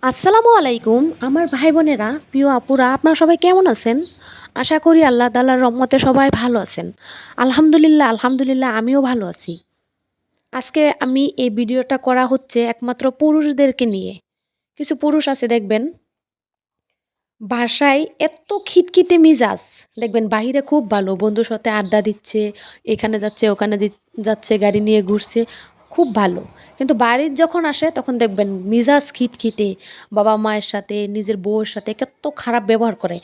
আসসালামু আলাইকুম আমার ভাই বোনেরা প্রিয় আপুরা আপনারা সবাই কেমন আছেন। আশা করি আল্লাহ তাআলার রহমতে সবাই ভালো আছেন। আলহামদুলিল্লাহ আমিও ভালো আছি। আজকে আমি এই ভিডিওটা করা হচ্ছে একমাত্র পুরুষদেরকে নিয়ে। কিছু পুরুষ আছে দেখবেন বাসায় এত খিটখিটে মিজাজ, দেখবেন বাহিরে খুব ভালো বন্ধুর সাথে আড্ডা দিচ্ছে, এখানে যাচ্ছে ওখানে যাচ্ছে, গাড়ি নিয়ে ঘুরছে, খুব ভালো। কিন্তু বাড়ির যখন আসে তখন দেখবেন মিজাজ খিটখিটে, বাবা মায়ের সাথে নিজের বউয়ের সাথে কত খারাপ ব্যবহার করে।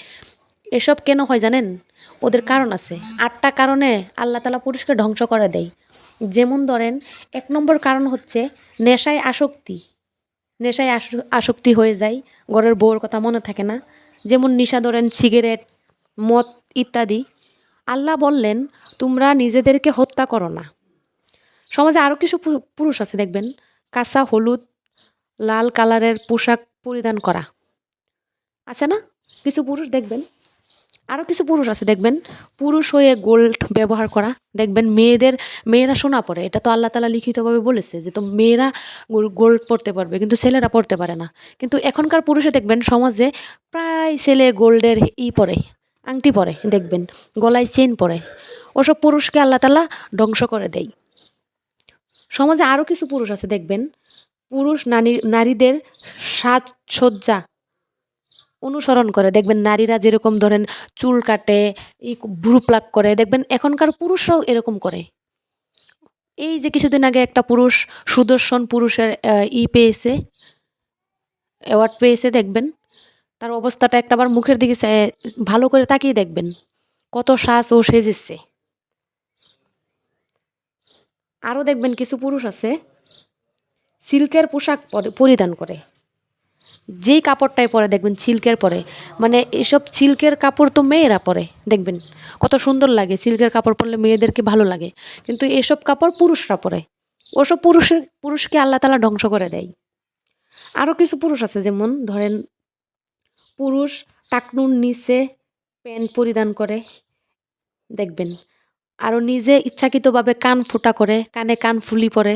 এসব কেন হয় জানেন? ওদের কারণ আছে। ৮টা কারণে আল্লাহ তাআলা পুরুষকে ধ্বংস করে দেয়। যেমন ধরেন, ১ নম্বর কারণ হচ্ছে নেশায় আসক্তি। নেশায় আসক্তি হয়ে যায়, ঘরের বউয়ের কথা মনে থাকে না। যেমন নেশা ধরেন সিগারেট, মদ ইত্যাদি। আল্লাহ বললেন, তোমরা নিজেদেরকে হত্যা করো না। সমাজে আরও কিছু পুরুষ আছে দেখবেন, কাঁচা হলুদ লাল কালারের পোশাক পরিধান করা আছে না? কিছু পুরুষ দেখবেন, আরও কিছু পুরুষ আছে দেখবেন পুরুষ হয়ে গোল্ড ব্যবহার করা। দেখবেন মেয়েরা সোনা পরে, এটা তো আল্লাহ তাআলা লিখিতভাবে বলেছে যে তো মেয়েরা গোল্ড পরতে পারবে, কিন্তু ছেলেরা পরতে পারে না। কিন্তু এখনকার পুরুষে দেখবেন সমাজে প্রায় ছেলে গোল্ডের পরে, আংটি পরে, দেখবেন গলায় চেন পরে। ওসব পুরুষকে আল্লাহ তাআলা ধ্বংস করে দেয়। সমাজে আরও কিছু পুরুষ আছে দেখবেন পুরুষ নারীদের সাজসজ্জা অনুসরণ করে। দেখবেন নারীরা যেরকম ধরেন চুল কাটে, ভ্রু প্লাক করে, দেখবেন এখনকার পুরুষরাও এরকম করে। এই যে কিছুদিন আগে একটা পুরুষ সুদর্শন পুরুষের পেয়েছে, অ্যাওয়ার্ড পেয়েছে, দেখবেন তার অবস্থাটা একটাবার মুখের দিকে ভালো করে তাকিয়ে দেখবেন কত সাজ ও সেজেছে। আরও দেখবেন কিছু পুরুষ আছে সিল্কের পোশাক পরিধান করে। যেই কাপড়টাই পরে দেখবেন সিল্কের পরে, মানে এসব সিল্কের কাপড় তো মেয়েরা পরে, দেখবেন কত সুন্দর লাগে, সিল্কের কাপড় পরলে মেয়েদেরকে ভালো লাগে। কিন্তু এসব কাপড় পুরুষরা পরে। ওসব পুরুষকে আল্লাহ তাআলা ধ্বংস করে দেয়। আরও কিছু পুরুষ আছে যেমন ধরেন পুরুষ টাকনুর নিচে প্যান্ট পরিধান করে, দেখবেন আরও নিজে ইচ্ছাকৃতভাবে কান ফুটা করে, কানে কান ফুলি পরে।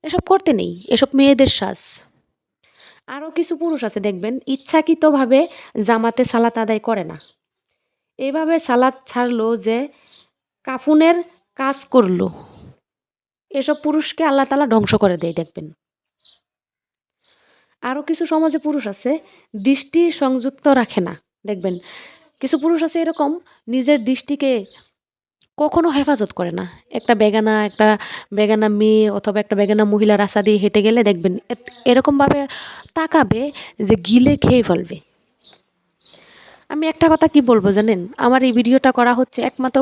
এসব করতে নেই, এসব মেয়েদের সাজ। আরও কিছু পুরুষ আছে দেখবেন ইচ্ছাকৃতভাবে জামাতে সালাত আদায় করে না, এভাবে সালাত ছাড়লো যে কাফনের কাজ করলো। এসব পুরুষকে আল্লাহ তাআলা ধ্বংস করে দেয় দেখবেন। আরও কিছু সমাজে পুরুষ আছে দৃষ্টি সংযুক্ত রাখে না, দেখবেন কিছু পুরুষ আছে এরকম নিজের দৃষ্টিকে কখনো হেফাজত করে না। একটা বেগানা মেয়ে অথবা একটা বেগানা মহিলা রাস্তা দিয়ে হেঁটে গেলে দেখবেন এরকমভাবে তাকাবে যে গিলে খেয়ে ফেলবে। আমি একটা কথা কি বলবো জানেন, আমার এই ভিডিওটা করা হচ্ছে একমাত্র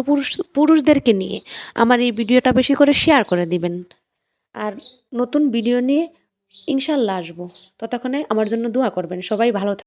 পুরুষদেরকে নিয়ে। আমার এই ভিডিওটা বেশি করে শেয়ার করে দিবেন। আর নতুন ভিডিও নিয়ে ইনশাল্লাহ আসবো। ততক্ষণে আমার জন্য দোয়া করবেন। সবাই ভালো